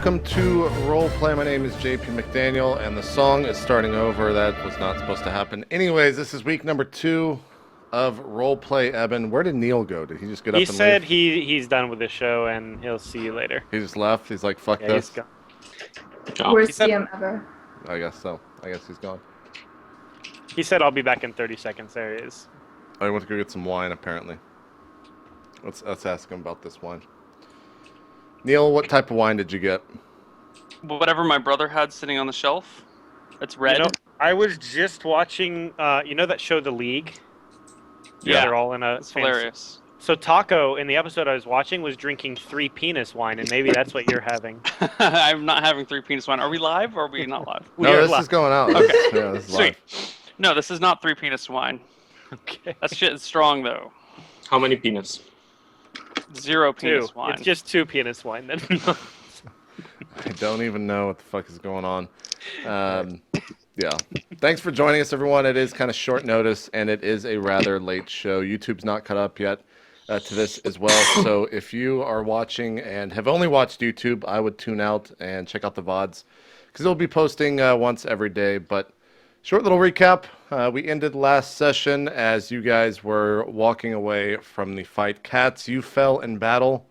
welcome to RollPlay. My name is JP McDaniel, and the song is starting over. That was not supposed to happen. Anyways, this is week number 2 of RollPlay. Ehbon, where did Neil go? Did he just get up and leave? He said he's done with the show, and he'll see you later. He just left? He's like, fuck this? Worst DM ever. I guess so. I guess he's gone. He said, I'll be back in 30 seconds. There he is. I went to go get some wine, apparently. Let's ask him about this wine. Neil, what type of wine did you get? Whatever my brother had sitting on the shelf. It's red. You know, I was just watching, you know that show, The League? Yeah. They're all in a... It's hilarious. So Taco, in the episode I was watching, was drinking 3 penis wine, and maybe that's what you're having. I'm not having 3 penis wine. Are we live or are we not live? No, this is going out. Okay. Yeah, this is Sweet. live. No, this is not 3 penis wine. Okay. That shit is strong, though. How many penis? 0 penis 2. wine. It's just 2 penis wine, then. I don't even know what the fuck is going on. Yeah. Thanks for joining us, everyone. It is kind of short notice, and it is a rather late show. YouTube's not caught up yet to this as well. So if you are watching and have only watched YouTube, I would tune out and check out the VODs, because they'll be posting once every day. But short little recap. We ended last session as you guys were walking away from the fight. Cats, you fell in battle,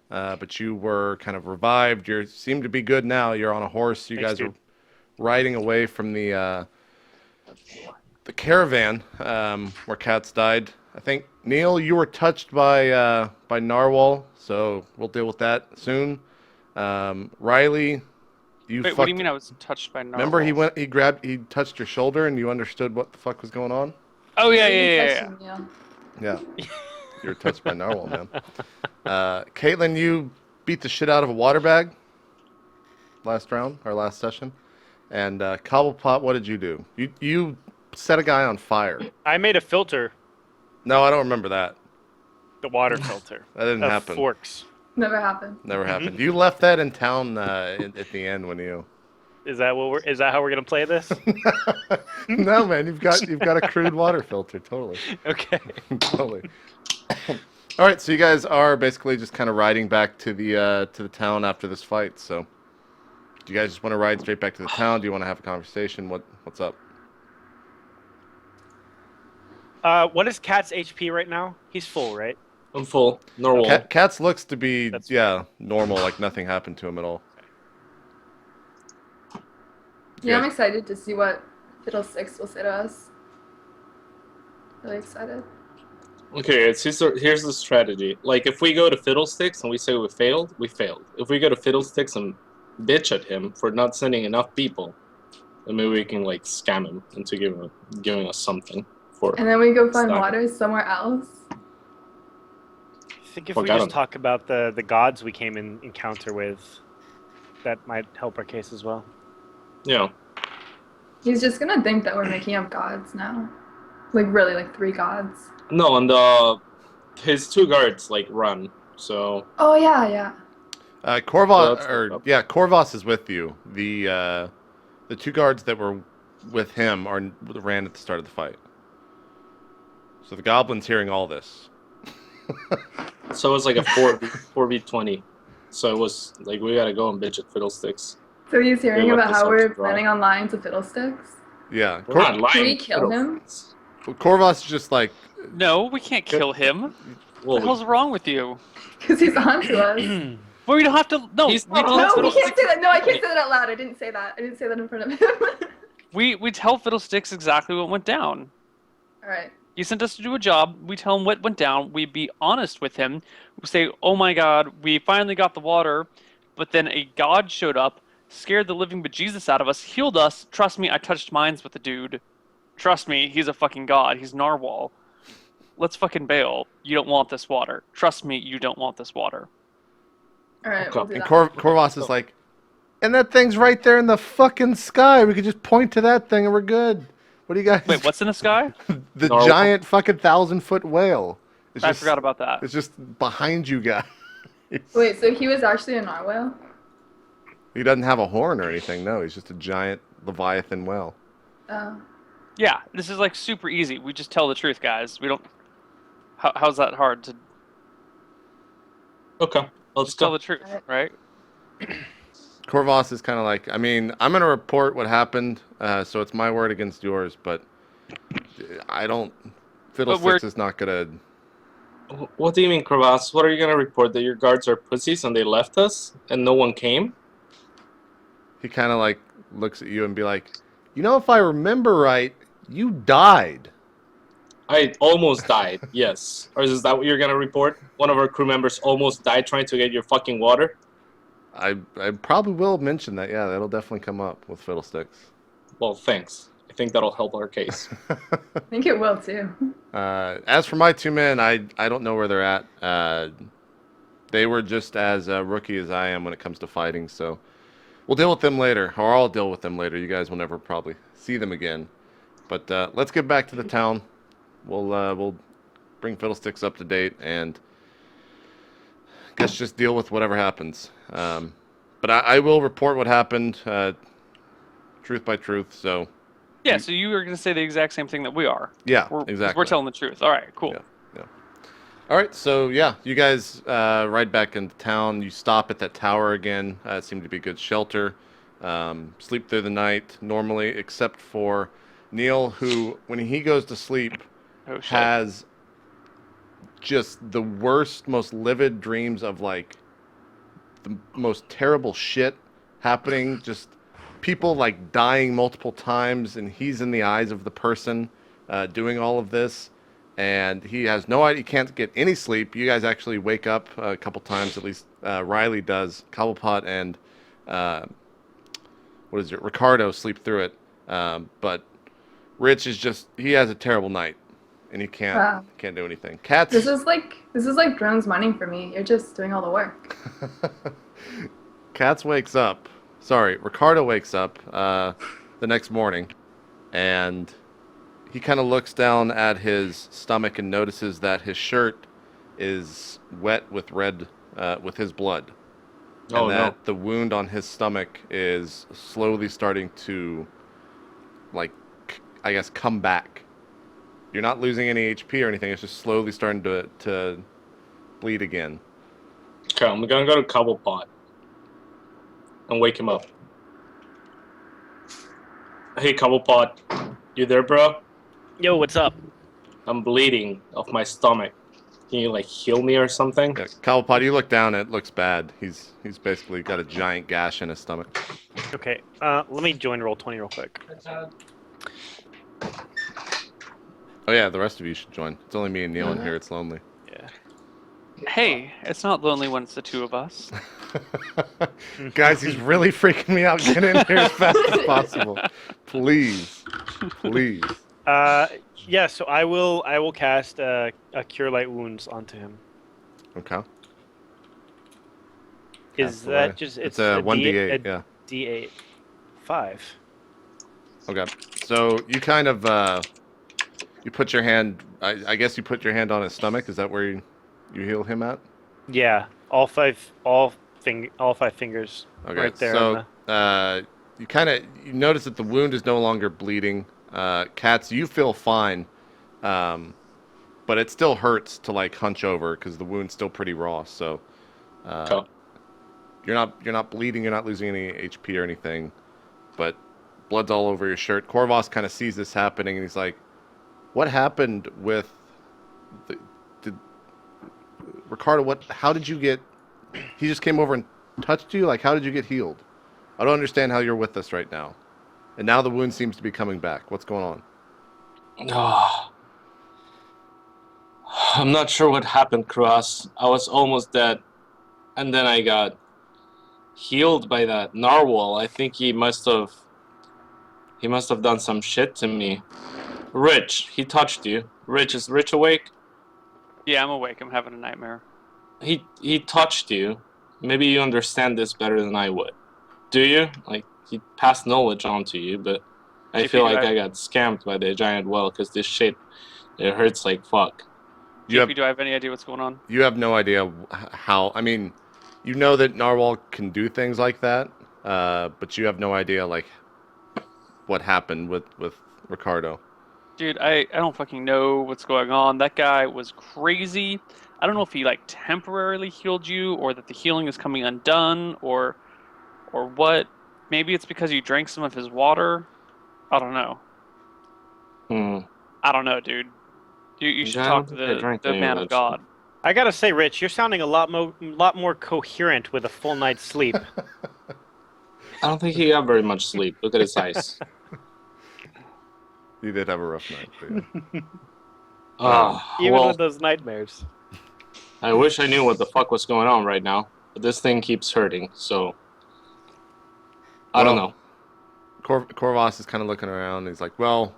but you were kind of revived. You seem to be good now. You're on a horse. You Thanks, guys dude. are riding away from the caravan where Cats died. I think, Neil, you were touched by narwhal, so we'll deal with that soon. Riley, you Wait, what do you mean I was touched by narwhals? Remember he touched your shoulder and you understood what the fuck was going on? Oh, yeah. Yeah. You were touched by narwhal, man. Caitlin, you beat the shit out of a water bag last session. And Cobblepot, what did you do? You set a guy on fire. I made a filter, No, I don't remember that. the water filter. That didn't of happen. Forks. Never happened. Never happened. You left that in town at the end when you. Is that how we're gonna play this? No, man, you've got a crude water filter, totally. Okay. Totally. All right, so you guys are basically just kind of riding back to the town after this fight. So, do you guys just want to ride straight back to the town? Do you want to have a conversation? What's up? What is Cat's HP right now? He's full, right? I'm full. Normal. Cats looks to be That's normal, like nothing happened to him at all. Yeah, I'm excited to see what Fiddlesticks will say to us. Really excited. Okay, here's the strategy. Like, if we go to Fiddlesticks and we say we failed, we failed. If we go to Fiddlesticks and bitch at him for not sending enough people, then maybe we can, like, scam him into giving us something for. And then we go find Stop. water somewhere else. I think if Fuck, we I just don't- talk about the gods we came in encounter with, that might help our case as well. Yeah. He's just gonna think that we're making up gods now. Like, really, like 3 gods. No, and his 2 guards, like, run, so. Oh, yeah. Corvos is with you. The 2 guards that were with him ran at the start of the fight. So the Goblin's hearing all this. So it was like a 4v20. So it was, like, we gotta go and bitch at Fiddlesticks. So he's hearing Yeah, about this how we're episode, right. planning on lying to Fiddlesticks? Yeah, We're not lying. Can we kill him? Fiddlesticks. Corvos is just like, No, we can't kill him. What Well, the hell's wrong with you? Because he's on to us. Well, we don't have to. No, He's we not tell on No, we Fiddlesticks. can't say that. No, I can't say that out loud. I didn't say that. I didn't say that in front of him. we tell Fiddlesticks exactly what went down. Alright. He sent us to do a job. We tell him what went down. We be honest with him. We say, "Oh my God, we finally got the water," but then a god showed up, scared the living bejesus out of us, healed us. Trust me, I touched minds with the dude. Trust me, he's a fucking god. He's narwhal. Let's fucking bail. You don't want this water. Trust me, you don't want this water. Alright, Okay. we'll do and that. Corvos is like, and that thing's right there in the fucking sky. We could just point to that thing and we're good. What do you guys? Wait, what's in the sky? The Narwhal. giant fucking 1,000-foot whale. It's I just- forgot about that. It's just behind you guys. Wait, so he was actually a narwhal? He doesn't have a horn or anything. No, he's just a giant Leviathan whale. Oh. Yeah, this is like super easy. We just tell the truth, guys. We don't. How's that hard to Okay, let's just tell go. the truth, right? Corvos is kind of like, I mean, I'm gonna report what happened, so it's my word against yours, but I don't. Fiddlesticks is not gonna. What do you mean, Kravas? What are you gonna report? That your guards are pussies and they left us and no one came? He kind of like looks at you and be like, you know, if I remember right, you died. I almost died, yes. Or is that what you're gonna report? One of our crew members almost died trying to get your fucking water? I probably will mention that. Yeah, that'll definitely come up with Fiddlesticks. Well, thanks. I think that'll help our case. I think it will too. As for my 2 men, I don't know where they're at. They were just as rookie as I am when it comes to fighting, so we'll deal with them later, or I'll deal with them later. You guys will never probably see them again. But let's get back to the town. We'll bring Fiddlesticks up to date and guess just deal with whatever happens. But I will report what happened, truth by truth. So Yeah, so you were going to say the exact same thing that we are. yeah, 'Cause exactly. We're telling the truth. All right, cool. Yeah. All right, so yeah, you guys ride back into town. You stop at that tower again. It seemed to be good shelter. Sleep through the night normally, except for Neil, who, when he goes to sleep, Oh, shit. has just the worst, most livid dreams of like the most terrible shit happening. Just people like dying multiple times, and he's in the eyes of the person doing all of this. And he has no idea. He can't get any sleep. You guys actually wake up a couple times, at least Riley does. Cobblepot and Ricardo sleep through it. But Rich is he has a terrible night, and he can't do anything. Cats. This is like drones mining for me. You're just doing all the work. Ricardo wakes up the next morning, and he kind of looks down at his stomach and notices that his shirt is wet with with his blood. Oh, and that no. the wound on his stomach is slowly starting to, like, I guess, come back. You're not losing any HP or anything. It's just slowly starting to bleed again. Okay, I'm gonna go to Cobblepot and wake him up. Hey, Cobblepot, you there, bro? Yo, what's up? I'm bleeding off my stomach. Can you like heal me or something? Yeah, Cobblepot, you look down. It looks bad. He's basically got a giant gash in his stomach. Okay, let me join Roll20 real quick. Oh yeah, the rest of you should join. It's only me and Neil in here. It's lonely. Yeah. Hey, it's not lonely when it's the two of us. Guys, he's really freaking me out. Get in here as fast as possible, please. Yeah. So I will cast a Cure Light Wounds onto him. Okay. Is Cast that away. just It's a 1d8? Yeah. D8. 5. Okay. So you kind of you put your hand. I guess you put your hand on his stomach. Is that where you heal him at? Yeah. All five fingers. Okay. Right there. So you notice that the wound is no longer bleeding. Cats, you feel fine, but it still hurts to like hunch over because the wound's still pretty raw. So Okay. you're not bleeding. You're not losing any HP or anything, but blood's all over your shirt. Corvos kind of sees this happening and he's like, "What happened with Ricardo? How did you get? He just came over and touched you. Like, how did you get healed? I don't understand how you're with us right now." And now the wound seems to be coming back. What's going on? Oh. I'm not sure what happened, Cross. I was almost dead, and then I got healed by that narwhal. I think he must have done some shit to me. Rich, he touched you. Rich, is Rich awake? Yeah, I'm awake. I'm having a nightmare. He touched you. Maybe you understand this better than I would. Do you? Like, he passed knowledge on to you, but I feel like I got scammed by the giant whale because this shit, it hurts like fuck. Do I have any idea what's going on? You have no idea how. I mean, you know that narwhal can do things like that, but you have no idea like what happened with Ricardo. Dude, I don't fucking know what's going on. That guy was crazy. I don't know if he like temporarily healed you or that the healing is coming undone or or what. Maybe it's because you drank some of his water. I don't know. I don't know, dude. You should Yeah, I talk don't to think I drank the any man of of that God. I gotta say, Rich, you're sounding a lot more coherent with a full night's sleep. I don't think he got very much sleep. Look at his eyes. You did have a rough night. But yeah. Even Well, with those nightmares. I wish I knew what the fuck was going on right now, but this thing keeps hurting, so I don't know. Corvus is kind of looking around. He's like, well,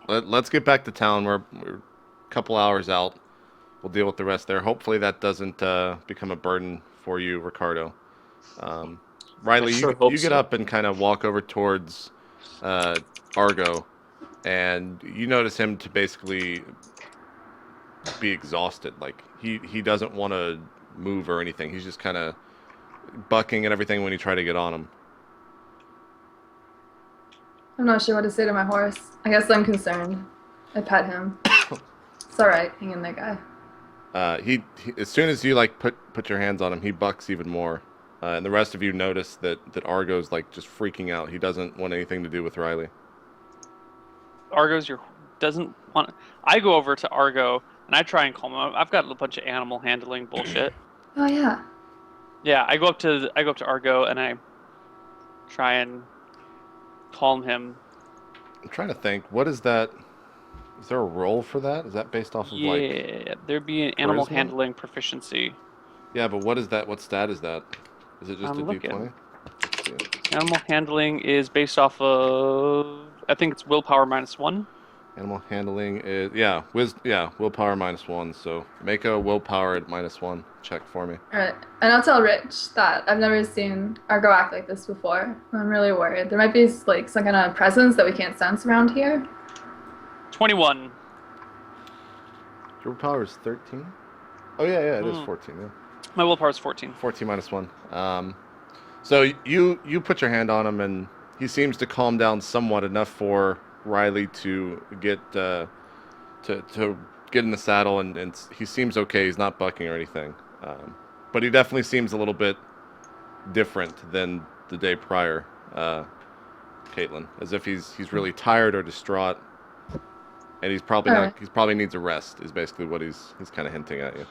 let's get back to town. We're a couple hours out. We'll deal with the rest there. Hopefully that doesn't become a burden for you, Ricardo. Riley, I sure you hope get so. up and kind of walk over towards Argo, and you notice him to basically be exhausted. Like he doesn't want to move or anything. He's just kind of bucking and everything when you try to get on him. I'm not sure what to say to my horse. I guess I'm concerned. I pet him. It's alright, hang in there, guy. He as soon as you like put your hands on him, he bucks even more. And the rest of you notice that Argo's like just freaking out. He doesn't want anything to do with Riley. Argo's doesn't want. I go over to Argo and I try and calm him. I've got a bunch of animal handling bullshit. Oh yeah. Yeah, I go up to Argo and I try and calm him. I'm trying to think. What is that? Is there a roll for that? Is that based off of like? Yeah, there'd be an animal charisma? handling proficiency. Yeah, but what is that? What stat is that? Is it just I'm a looking. D20? Let's see. Animal handling is based off of, I think it's willpower -1. Animal handling is willpower -1. So make a willpower at -1 check for me. Alright. And I'll tell Rich that I've never seen Argo act like this before. I'm really worried. There might be like some kind of presence that we can't sense around here. 21. Your willpower is 13. Oh yeah, it is 14. Yeah. My willpower is 14. 14 -1. So you put your hand on him, and he seems to calm down somewhat enough for Riley to get to get in the saddle, and he seems okay. He's not bucking or anything, but he definitely seems a little bit different than the day prior, Caitlin, as if he's really tired or distraught, and he's probably Alright. he probably needs a rest. Is basically what he's kind of hinting at you.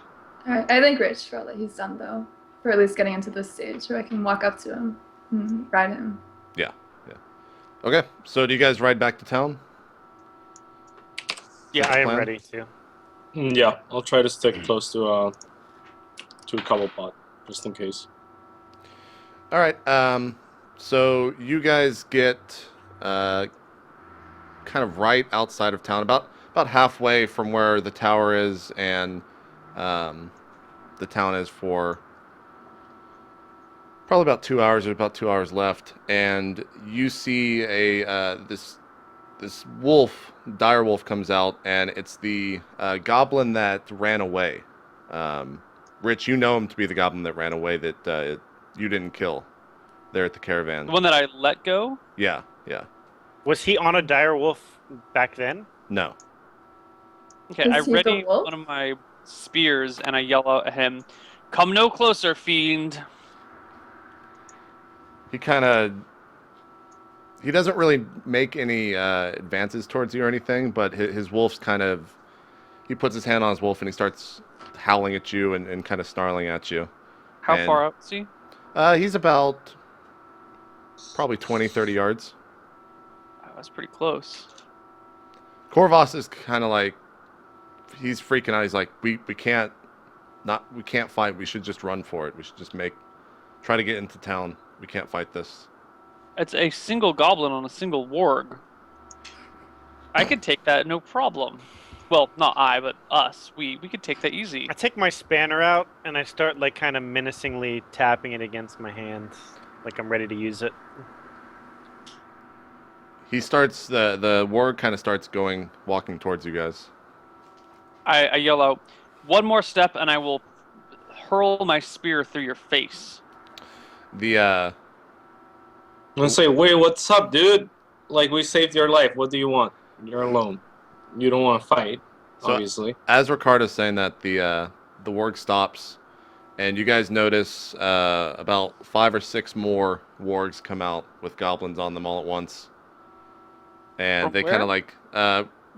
Alright. I thank Rich for all that he's done though. For at least getting into this stage where I can walk up to him and ride him. Yeah. Okay, so do you guys ride back to town? Yeah, That's the I am plan? ready to. Yeah, I'll try to stick close to a Cobblepot, just in case. All right. So you guys get kind of right outside of town, about halfway from where the tower is and the town is for probably about 2 hours. There's about 2 hours left, and you see a this wolf, dire wolf, comes out, and it's the goblin that ran away. Rich, you know him to be the goblin that ran away that you didn't kill there at the caravan. The one that I let go? Yeah. Was he on a dire wolf back then? No. Okay, Is I he the ready wolf? one of my spears and I yell out at him, "Come no closer, fiend!" He doesn't really make any advances towards you or anything, but his wolf's he puts his hand on his wolf and he starts howling at you and kind of snarling at you. How And- far out is he? He's about probably 20, 30 yards. Oh, that's pretty close. Corvus is kind of like, he's freaking out. He's like, we can't fight. We should just run for it. We should just try to get into town. We can't fight this. It's a single goblin on a single warg. I could take that, no problem. Well, not I, but us. We could take that easy. I take my spanner out and I start like kind of menacingly tapping it against my hand, like I'm ready to use it. He starts, the warg kind of starts walking towards you guys. I yell out, "One more step and I will hurl my spear through your face." The I'm gonna say, wait, what's up, dude? Like, we saved your life. What do you want? You're alone. You don't want to fight, So- obviously. as Ricardo's saying that, the warg stops, And you guys notice about 5 or 6 more wargs come out with goblins on them all at once. And From they where? kind of like,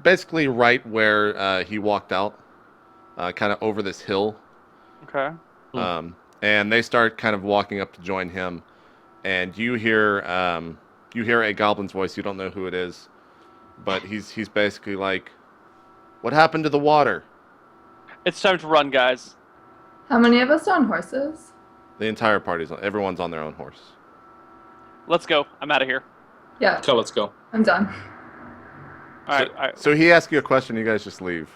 basically right where he walked out, kind of over this hill. Okay. And they start kind of walking up to join him. And you hear a goblin's voice. You don't know who it is, but he's basically like, "What happened to the water?" It's time to run, guys. How many of us are on horses? The entire everyone's on their own horse. Let's go. I'm out of here. Yeah, Okay, let's go. I'm done. All right. All right. So he asks you a question. You guys just leave.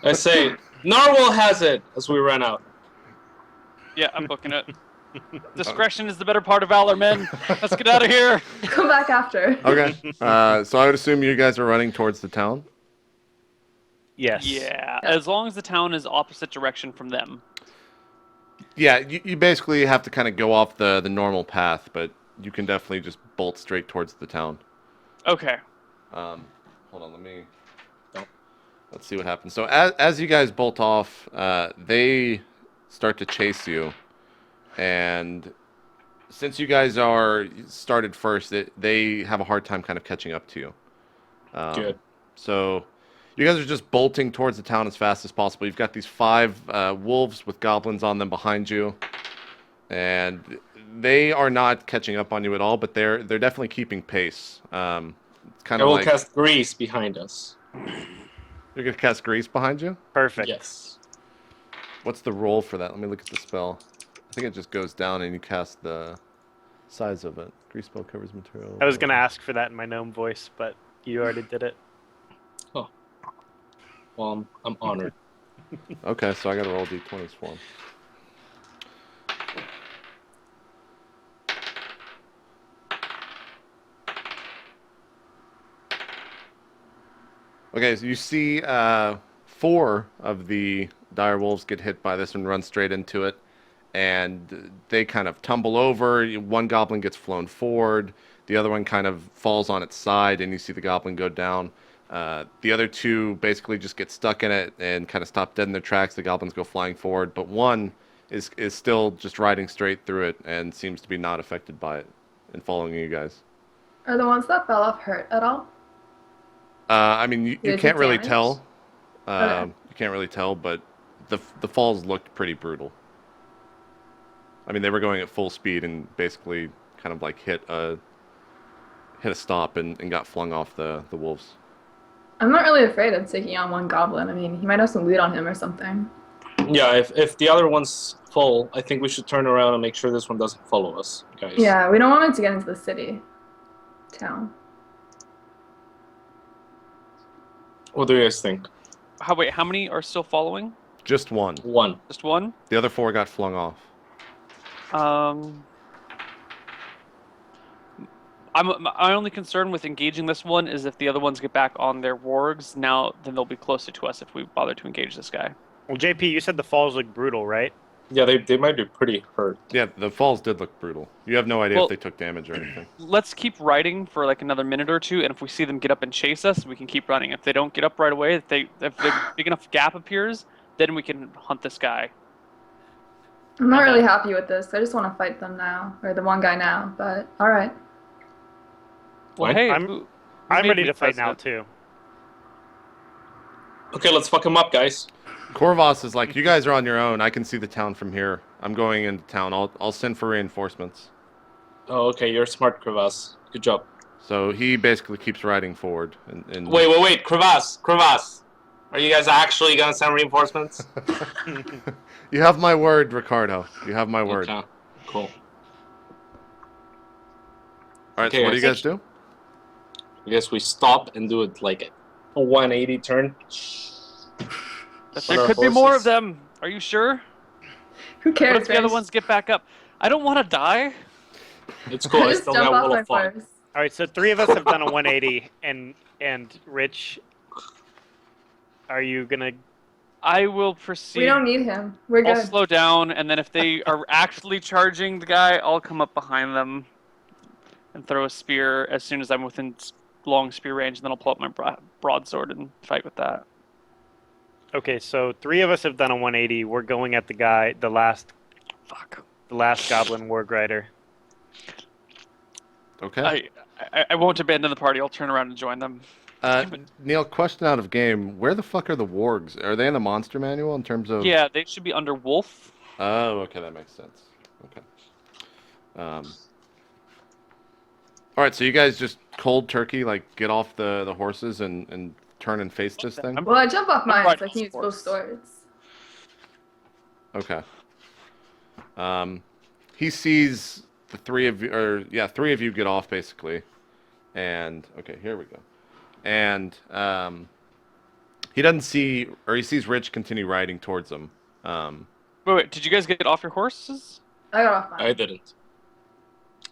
I say, Narwhal has it as we run out. Yeah, I'm booking it. Discretion is the better part of valor, men. Let's get out of here. Come back after. Okay. So I would assume you guys are running towards the town. Yes. Yeah, as long as the town is opposite direction from them. Yeah, you basically have to kind of go off the normal path, but you can definitely just bolt straight towards the town. Okay. Hold on, let's see what happens. So as you guys bolt off, they start to chase you, and since you guys are started first, they have a hard time kind of catching up to you. Good. So you guys are just bolting towards the town as fast as possible. You've got these 5 wolves with goblins on them behind you, and they are not catching up on you at all, but they're definitely keeping pace. It's kind I of will like cast Grease behind us. you're gonna cast grease behind you. Perfect. Yes. What's the roll for that? Let me look at the spell. I think it just goes down and you cast the size of it. Grease spell covers material. I was gonna ask for that in my gnome voice, but you already did it. Well, I'm honored. Okay, so I gotta roll d20s for him. Okay, so you see 4 of the dire wolves get hit by this and run straight into it, and they kind of tumble over. One goblin gets flown forward, the other one kind of falls on its side, and you see the goblin go down. The other 2 basically just get stuck in it and kind of stop dead in their tracks. The goblins go flying forward, but one is still just riding straight through it and seems to be not affected by it and following you guys. Are the ones that fell off hurt at all? I mean, you they can't take really damage? tell. Okay. You can't really tell, but the falls looked pretty brutal. I mean, they were going at full speed and basically kind of like hit a stop and got flung off the wolves. I'm not really afraid of taking on one goblin. I mean, he might have some loot on him or something. Yeah, if the other one's full, I think we should turn around and make sure this one doesn't follow us, guys. Yeah, we don't want it to get into the city. Town. What do you guys think? Wait, how many are still following? Just one. One. Just one? The other 4 got flung off. My only concern with engaging this one is if the other ones get back on their wargs, now then they'll be closer to us if we bother to engage this guy. Well, JP, you said the falls look brutal, right? Yeah, they might be pretty hurt. Yeah, the falls did look brutal. You have no idea Well- if they took damage or anything. Let's keep riding for like another minute or 2, and if we see them get up and chase us, we can keep running. If they don't get up right away, if the big enough gap appears, then we can hunt this guy. I'm not really happy with this. I just want to fight them now, or the one guy now. But all right. Well, Fine. hey, I'm made ready me to fight now president? too. Okay, let's fuck him up, guys. Corvus is like, you guys are on your own. I can see the town from here. I'm going into town. I'll send for reinforcements. Oh, okay, you're smart, Crevasse. Good job. So he basically keeps riding forward. And Wait, Crevasse. Are you guys actually gonna send reinforcements? You have my word, Ricardo. You have my word. Okay, cool. All right, Okay, so what do I you guys do? I guess we stop and do it like a 180 turn. There could be more of them. Are you sure? Who cares? What if the other Grace? ones get back up? I don't want to die. It's cool. I Just still jump got off Will my of Fun. horse. All right, so 3 of us have done a 180, and Rich, are you gonna? I will proceed. We don't need him. We're I'll good. slow down, and then if they are actually charging the guy, I'll come up behind them and throw a spear as soon as I'm within long spear range, and then I'll pull up my broadsword and fight with that. Okay, so 3 of us have done a 180. We're going at the last Goblin Warg Rider. Okay. I won't abandon the party. I'll turn around and join them. Neil, question out of game. Where the fuck are the wargs? Are they in the monster manual in terms of... Yeah, they should be under Wolf. Oh, okay, that makes sense. Okay. All right, so you guys just cold turkey, like, get off the horses and turn and face this thing? Well, I jump off mine, right, so I can use both horse. swords. Okay. He sees the three of you get off, basically. And, okay, here we go. And he doesn't see, or he sees Rich continue riding towards him. Wait, did you guys get off your horses? I got off mine. I didn't.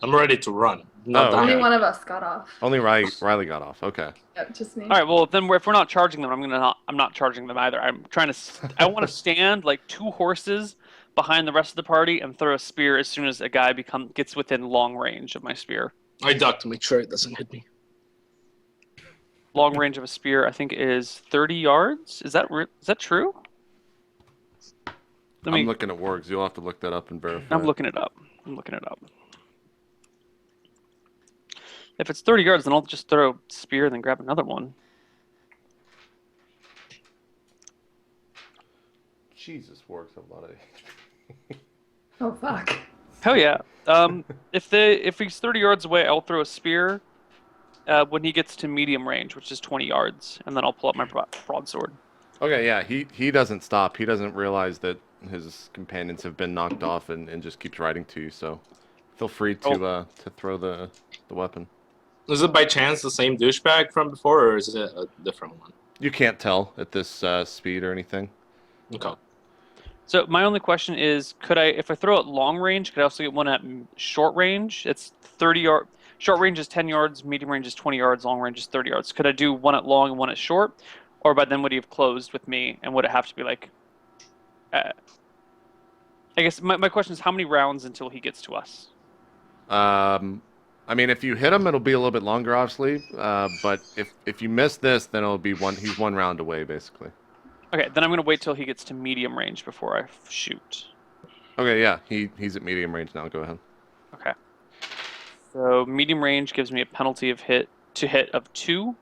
I'm ready to run. Not Oh, dying. Only one of us got off. Only Riley got off. Okay. Yep, just me. All right. Well, then if we're not charging them, I'm not charging them either. I'm trying to. I want to stand like 2 horses behind the rest of the party and throw a spear as soon as a guy gets within long range of my spear. I duck to make sure it doesn't hit me. Long range of a spear, I think, is 30 yards. Is that true? I'm looking at wargs. You'll have to look that up and verify. I'm looking it up. If it's 30 yards, then I'll just throw a spear and then grab another one. Jesus, wargs have a lot of... Oh, fuck. Hell yeah. If he's 30 yards away, I'll throw a spear when he gets to medium range, which is 20 yards, and then I'll pull up my broadsword. Okay, yeah, he doesn't stop. He doesn't realize that his companions have been knocked off and just keeps riding to you, so feel free to throw the weapon. Is it by chance the same douchebag from before, or is it a different one? You can't tell at this speed or anything. Okay. So my only question is, if I throw it long range, could I also get one at short range? It's 30 yards. Short range is 10 yards, medium range is 20 yards, long range is 30 yards. Could I do one at long and one at short? Or by then would he have closed with me, and would it have to be like... I guess my question is, how many rounds until he gets to us? I mean, if you hit him, it'll be a little bit longer, obviously. But if you miss this, then it'll be he's 1 round away, basically. Okay, then I'm going to wait till he gets to medium range before I shoot. Okay, yeah, he's at medium range now. Go ahead. Okay. So medium range gives me a penalty of hit of 2.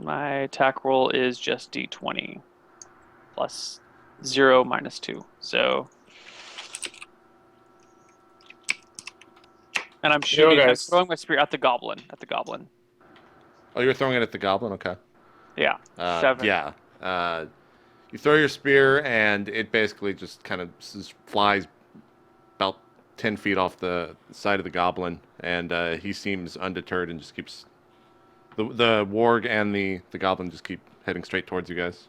My attack roll is just d20 plus 0 minus 2. So, and I'm shooting. I'm throwing my spear at the goblin. Oh, you're throwing it at the goblin? Okay. Yeah. 7. Yeah. You throw your spear, and it basically just kind of flies about 10 feet off the side of the goblin, and he seems undeterred and just keeps... The warg and the goblin just keep heading straight towards you guys.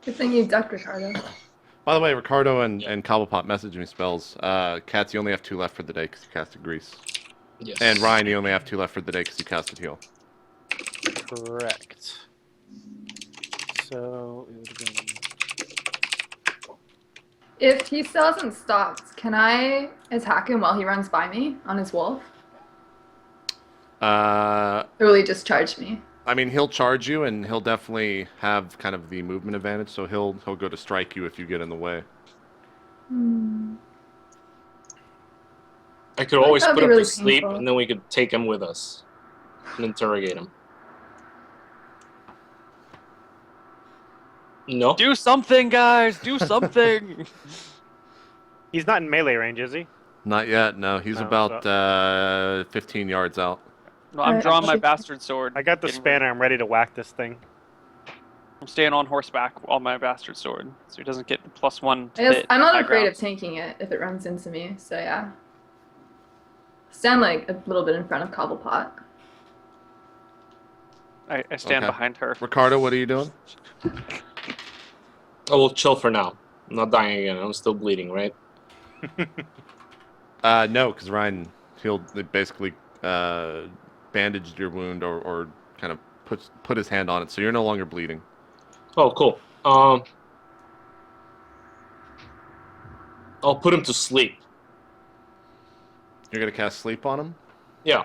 Good thing you ducked, Ricardo. By the way, Ricardo and Cobblepot messaged me spells. Cats, you only have 2 left for the day because you casted Grease. Yes. And Ryan, you only have 2 left for the day because you casted Heal. Correct. So it would have been... If he still hasn't stopped, can I attack him while he runs by me on his wolf? Or will he just charge me? I mean, he'll charge you, and he'll definitely have kind of the movement advantage, so he'll go to strike you if you get in the way. I could always that'd put be him really to sleep, painful. and then we could take him with us and interrogate him. No? Do something, guys! Do something! He's not in melee range, is he? Not yet, no. He's No, about 15 yards out. No, I'm drawing my bastard sword. I got the spanner. I'm ready to whack this thing. I'm staying on horseback on my bastard sword, so he doesn't get the +1 I guess hit. I'm not high afraid ground. of tanking it if it runs into me, so yeah. Stand like a little bit in front of Cobblepot. I stand Okay. behind her. Ricardo, what are you doing? I will chill for now. I'm not dying again. I'm still bleeding, right? No, because Ryan basically bandaged your wound or kind of put his hand on it, so you're no longer bleeding. Oh, cool. I'll put him to sleep. You're gonna cast sleep on him? Yeah.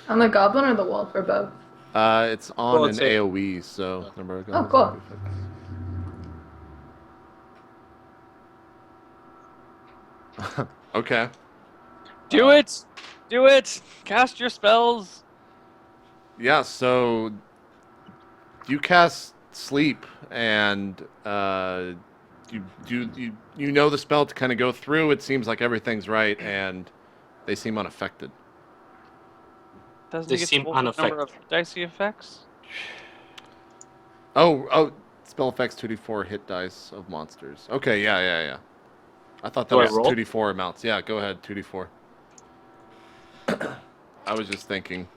On the goblin or the wolf, or both? It's on Well, an it's a- AoE, so remember. Oh, cool. Okay. Do it! Do it! Cast your spells! Yeah, so you cast sleep, and you know the spell to kind of go through. It seems like everything's right, and they seem unaffected. Doesn't They he get seem to roll the number of unaffected. dicey effects? Oh, spell effects 2d4 hit dice of monsters. Okay, yeah. I thought that Do I was roll? 2d4 amounts. Yeah, go ahead, 2d4. I was just thinking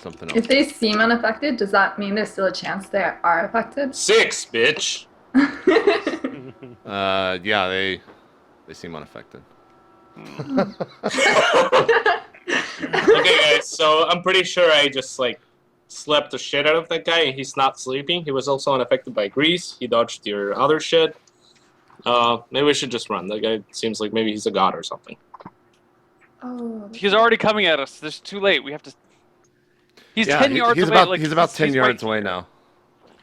something else. If they seem unaffected, does that mean there's still a chance they are affected? 6, bitch. Yeah, they seem unaffected. Okay, guys, so I'm pretty sure I just, like, slapped the shit out of that guy, and he's not sleeping. He was also unaffected by grease. He dodged your other shit. Maybe we should just run. That guy seems like maybe he's a god or something. Oh. He's already coming at us. This is too late. We have to. He's 10 yards he's away. about like, he's about 10 he's yards right away here. now.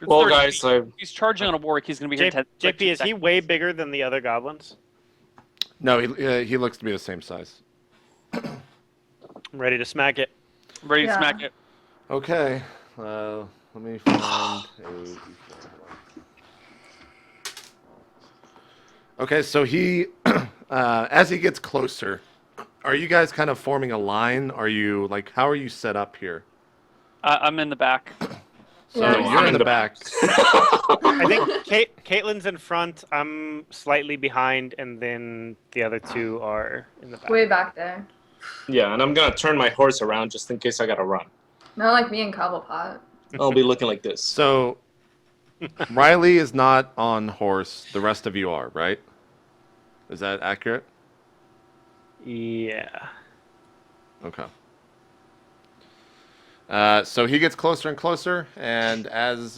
Or Well, 30 guys, feet. He's charging on a warwick. He's going to be here in 10. JP, is he way bigger than the other goblins? No, he looks to be the same size. I'm ready to smack it. I'm ready to Yeah. smack it. Okay, let me find a. Okay, so he, as he gets closer, are you guys kind of forming a line? Are you like, how are you set up here? I'm in the back. So Yeah. you're I'm in the back. I think Caitlin's in front. I'm slightly behind, and then the other two are in the back. Way back there. Yeah, and I'm gonna turn my horse around just in case I gotta run. Not like me and Cobblepot. I'll be looking like this. So Riley is not on horse. The rest of you are, right? Is that accurate? Yeah. Okay. So he gets closer and closer, and as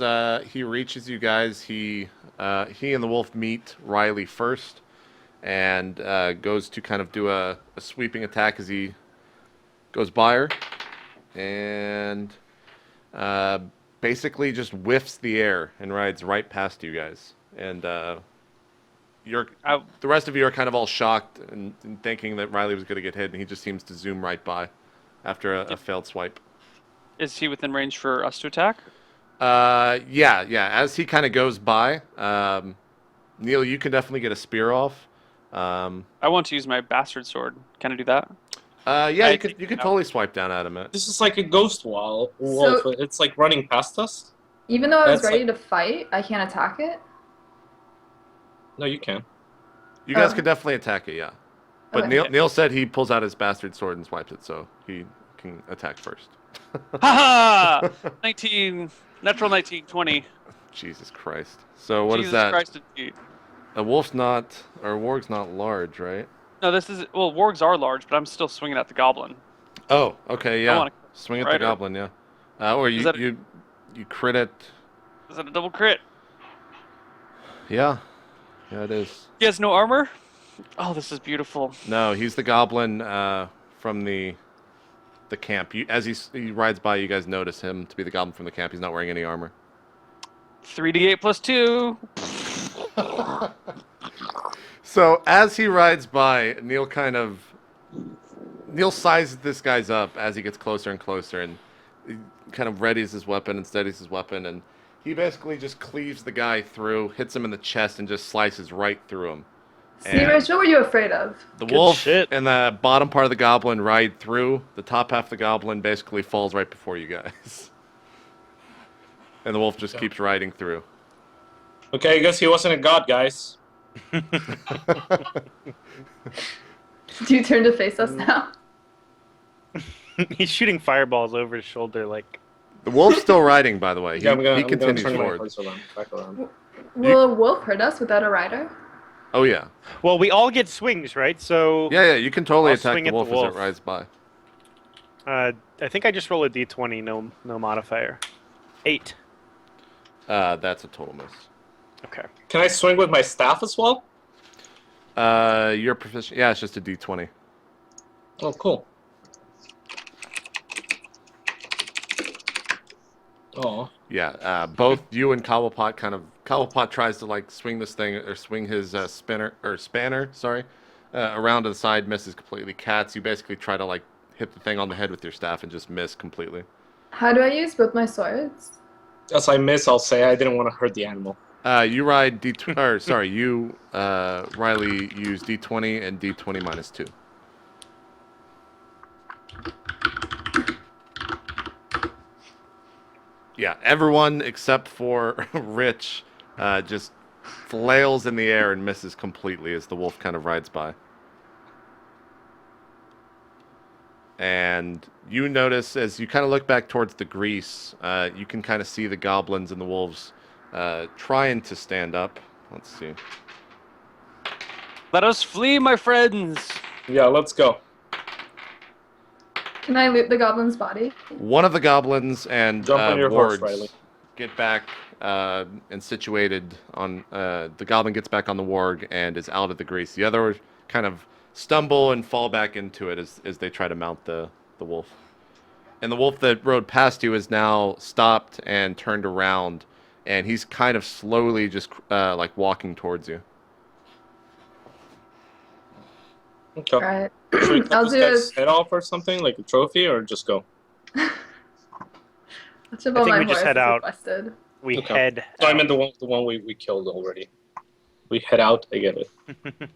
he reaches you guys, he and the wolf meet Riley first, and goes to kind of do a sweeping attack as he goes by her, and basically just whiffs the air and rides right past you guys. And the rest of you are kind of all shocked and thinking that Riley was going to get hit, and he just seems to zoom right by after a failed swipe. Is he within range for us to attack? Yeah. As he kind of goes by, Neil, you can definitely get a spear off. I want to use my bastard sword. Can I do that? Yeah, you could totally swipe down at him. This is like a ghost wall. Wolf. So- It's like running past us. Even though I was That's ready to fight, I can't attack it. No, you can. You guys Oh. could definitely attack it, yeah. But Okay. Neil said he pulls out his bastard sword and swipes it, so he can attack first. Ha ha! 19, natural 19, 20. Jesus Christ. So what Jesus is that? Christ, indeed. A wolf's not, or a warg's not large, right? No, this is, well, wargs are large, but I'm still swinging at the goblin. Oh, okay, yeah. wanna Swing at the rider. goblin, yeah. Or Is that a- you crit it. Is that a double crit? Yeah. Yeah, it is. He has no armor? Oh, this is beautiful. No, he's the goblin from the camp. As he rides by, you guys notice him to be the goblin from the camp. He's not wearing any armor. 3d8 plus 2. So as he rides by, Neil sizes this guy's up as he gets closer and closer, and he kind of readies his weapon and steadies his weapon, and he basically just cleaves the guy through, hits him in the chest, and just slices right through him. See, And Rich, what were you afraid of? the Good wolf shit. and the bottom part of the goblin ride through. The top half of the goblin basically falls right before you guys. And the wolf just keeps riding through. Okay, I guess he wasn't a god, guys. Do you turn to face us now? He's shooting fireballs over his shoulder, like. The wolf's still riding, by the way. Yeah, I'm gonna continues turn my forward. horse around, back around. Will a wolf hurt us without a rider? Oh, yeah. Well, we all get swings, right? So. Yeah, you can totally I'll attack swing the at the wolf as wolf. it rides by. I think I just roll a d20, no modifier. 8. That's a total miss. Okay. Can I swing with my staff as well? You're proficient. Yeah, it's just a d20. Oh, cool. Oh. Yeah, both you and Cobblepot tries to like swing this thing or swing his spanner, sorry, around to the side, misses completely. Cats, you basically try to like hit the thing on the head with your staff and just miss completely. How do I use both my swords? As I miss, I'll say I didn't want to hurt the animal. You ride you Riley use D20 and D20 -2. Yeah, everyone except for Rich just flails in the air and misses completely as the wolf kind of rides by. And you notice as you kind of look back towards the grease, you can kind of see the goblins and the wolves trying to stand up. Let's see. Let us flee, my friends. Yeah, let's go. Can I loot the goblin's body? One of the goblins and Jump on your horse, wards Riley. get back and situated on. The goblin gets back on the warg and is out of the grease. The other kind of stumble and fall back into it as they try to mount the wolf. And the wolf that rode past you is now stopped and turned around, and he's kind of slowly just like walking towards you. Okay. Alright. Should we cut I'll this do guy's a... head off or something, like a trophy, or just go? I'll jump I on think my we just horse head as out. requested. We Okay. head. So I out. meant the one we killed already. We head out. I get it.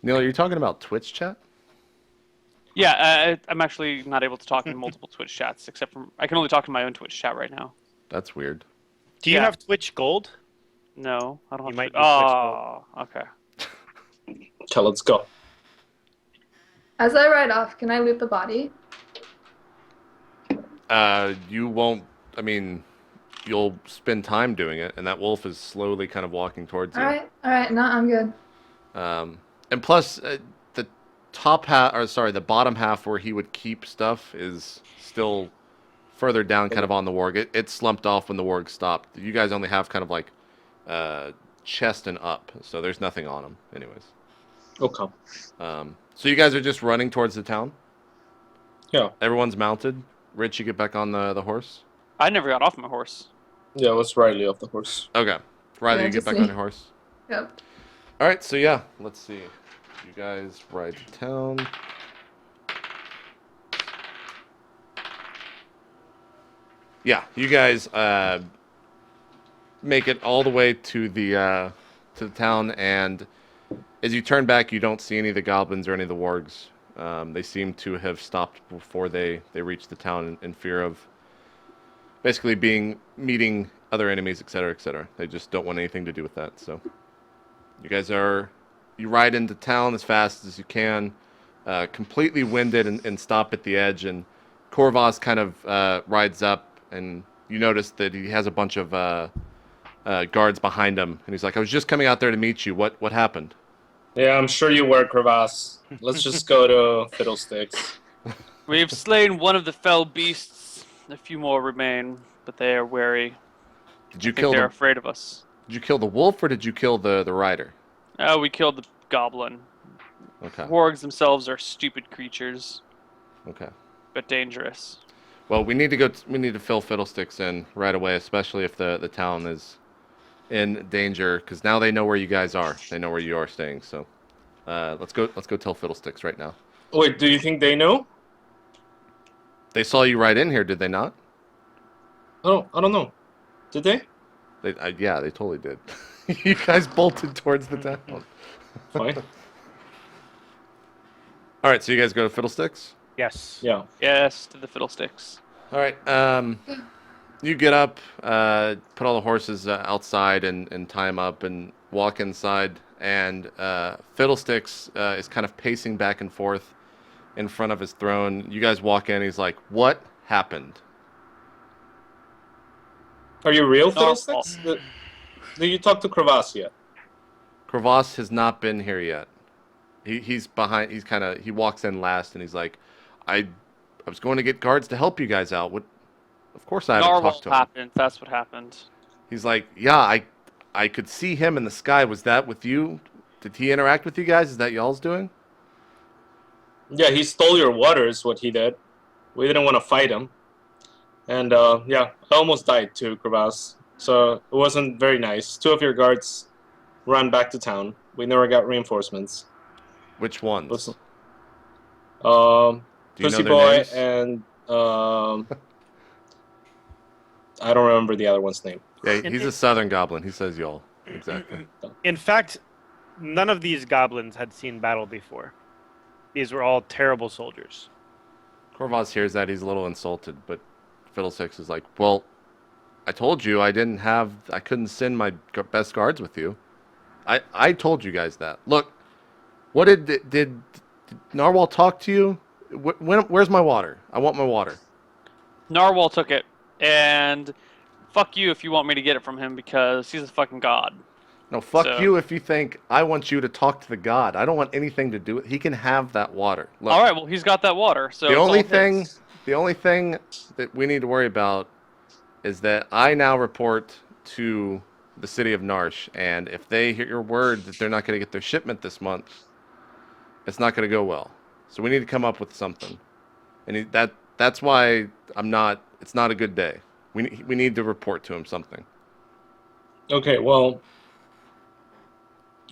Neil, are you talking about Twitch chat? Yeah, I'm actually not able to talk in multiple Twitch chats, except for I can only talk in my own Twitch chat right now. That's weird. Do you Yeah. have Twitch Gold? No, I don't You have might Twitch. need Oh, okay. Okay, let's go. As I ride off, can I loot the body? You won't. I mean, you'll spend time doing it, and that wolf is slowly kind of walking towards you. Alright, no, I'm good. And plus, the the bottom half where he would keep stuff is still further down, kind of on the warg. It slumped off when the warg stopped. You guys only have kind of like chest and up, so there's nothing on him, anyways. Okay. So you guys are just running towards the town? Yeah. Everyone's mounted? Rich, you get back on the horse? I never got off my horse. Yeah, let's Riley off the horse. Okay. Riley, Yeah, you get just back me. on your horse? Yep. Alright, so yeah, let's see. You guys ride to town. Yeah, you guys make it all the way to the town, and as you turn back, you don't see any of the goblins or any of the wargs. They seem to have stopped before they reached the town in fear of basically meeting other enemies, etc., etc. They just don't want anything to do with that. So you guys you ride into town as fast as you can, completely winded, and stop at the edge. And Corvos kind of rides up, and you notice that he has a bunch of guards behind him, and he's like, "I was just coming out there to meet you. What happened?" Yeah, I'm sure you were, Crevasse. Let's just go to Fiddlesticks. We've slain one of the fell beasts. A few more remain, but they are wary. Did you I think they're kill afraid of us. Did you kill the wolf or did you kill the rider? We killed the goblin. Okay. Wargs themselves are stupid creatures, Okay. but dangerous. Well, we need to fill Fiddlesticks in right away, especially if the town is in danger, because now they know where you guys are. They know where you are staying. So, let's go tell Fiddlesticks right now. Wait, do you think they know? They saw you right in here, did they not? Oh, I don't know. Did they? Yeah, they totally did. You guys bolted towards the town. Fine. All right, so you guys go to Fiddlesticks. Yes. Yeah. Yes, to the Fiddlesticks. All right. You get up, put all the horses outside, and tie them up, and walk inside. And Fiddlesticks is kind of pacing back and forth in front of his throne. You guys walk in. He's like, "What happened?" Are you real, No. Fiddlesticks? Did you talk to Crevasse yet? Crevasse has not been here yet. He's behind. He walks in last, and he's like, "I was going to get guards to help you guys out. What? Of course I haven't Narwhal talked to him." happened. That's what happened. He's like, "Yeah, I could see him in the sky. Was that with you? Did he interact with you guys? Is that y'all's doing?" Yeah, he stole your water is what he did. We didn't want to fight him. And yeah, I almost died too, Kravas. So it wasn't very nice. 2 of your guards ran back to town. We never got reinforcements. Which ones? Um, Do you know Pussy their Boy names? and I don't remember the other one's name. Yeah, he's a southern goblin. He says y'all. Exactly. In fact, none of these goblins had seen battle before. These were all terrible soldiers. Corvaz hears that. He's a little insulted, but Fiddlesticks is like, well, I told you I couldn't send my best guards with you. I told you guys that. Look, what did Narwhal talk to you? Where's my water? I want my water. Narwhal took it, and fuck you if you want me to get it from him because he's a fucking god. No, fuck So- you if you think I want you to talk to the god. I don't want anything to do with. He can have that water. Look, All right, well he's got that water, so the it's only all thing, his. the only thing that we need to worry about is that I now report to the city of Narsh, and if they hear your word that they're not going to get their shipment this month, it's not going to go well. So we need to come up with something, and that's why I'm not. It's not a good day. We need to report to him something. Okay, well,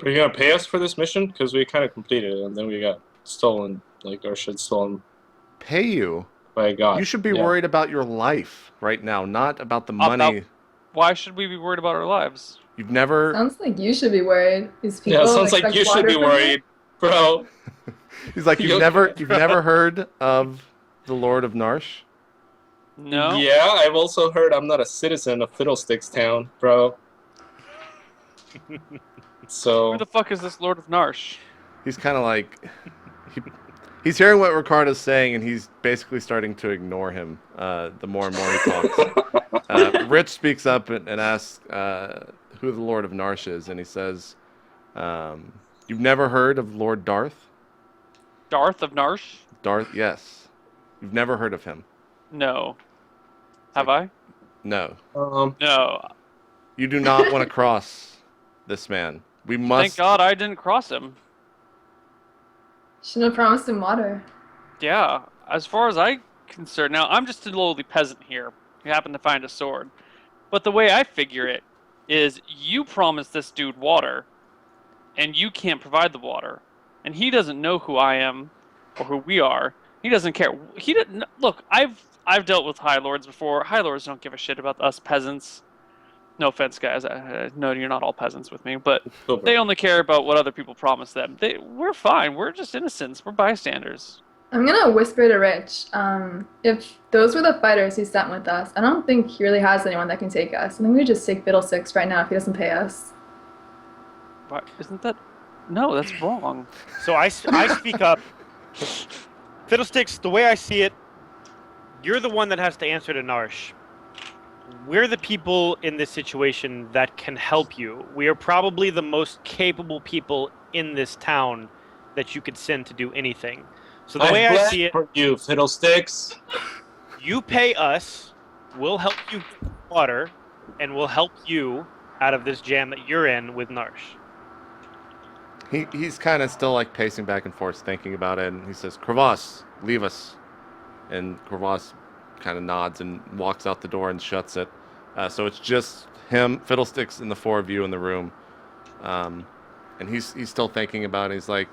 are you gonna pay us for this mission? Because we kind of completed it, and then we got stolen, like our shit stolen Pay you? by a god. You should be Yeah. worried about your life right now, not about the About- money. Why should we be worried about our lives? You've never. Sounds like you should be worried. These people Yeah, sounds like expect you should water be from you. worried, bro. He's like, you've never heard of the Lord of Narsh? No. Yeah, I've also heard I'm not a citizen of Fiddlesticks Town, bro. So Who the fuck is this Lord of Narsh? He's kind of like, he's hearing what Ricardo's saying, and he's basically starting to ignore him the more and more he talks. Rich speaks up and asks who the Lord of Narsh is, and he says, you've never heard of Lord Darth? Darth of Narsh? Darth, yes. You've never heard of him? No. Have I? No. No. You do not want to cross this man. We Thank must. God I didn't cross him. Shouldn't have promised him water. Yeah, as far as I'm concerned, now I'm just a lowly peasant here who happened to find a sword. But the way I figure it is you promised this dude water, and you can't provide the water. And he doesn't know who I am or who we are. He doesn't care. He didn't look, I've dealt with High Lords before. High Lords don't give a shit about us peasants. No offense, guys. No, you're not all peasants with me, but they only care about what other people promise them. We're fine. We're just innocents. We're bystanders. I'm gonna whisper to Rich. If those were the fighters he sent with us, I don't think he really has anyone that can take us. I think we just take Fiddlesticks right now if he doesn't pay us. Why, isn't that? No, that's wrong. So I speak up. Fiddlesticks, the way I see it, you're the one that has to answer to Narsh. We're the people in this situation that can help you. We are probably the most capable people in this town that you could send to do anything. So the way I see it, for you, Fiddlesticks. you pay us, we'll help you get water, and we'll help you out of this jam that you're in with Narsh. He's kind of still like pacing back and forth, thinking about it, and he says, Kravas, leave us. And Kravas kind of nods and walks out the door and shuts it. So it's just him, Fiddlesticks, and the 4 of you in the room. And he's still thinking about it. He's like,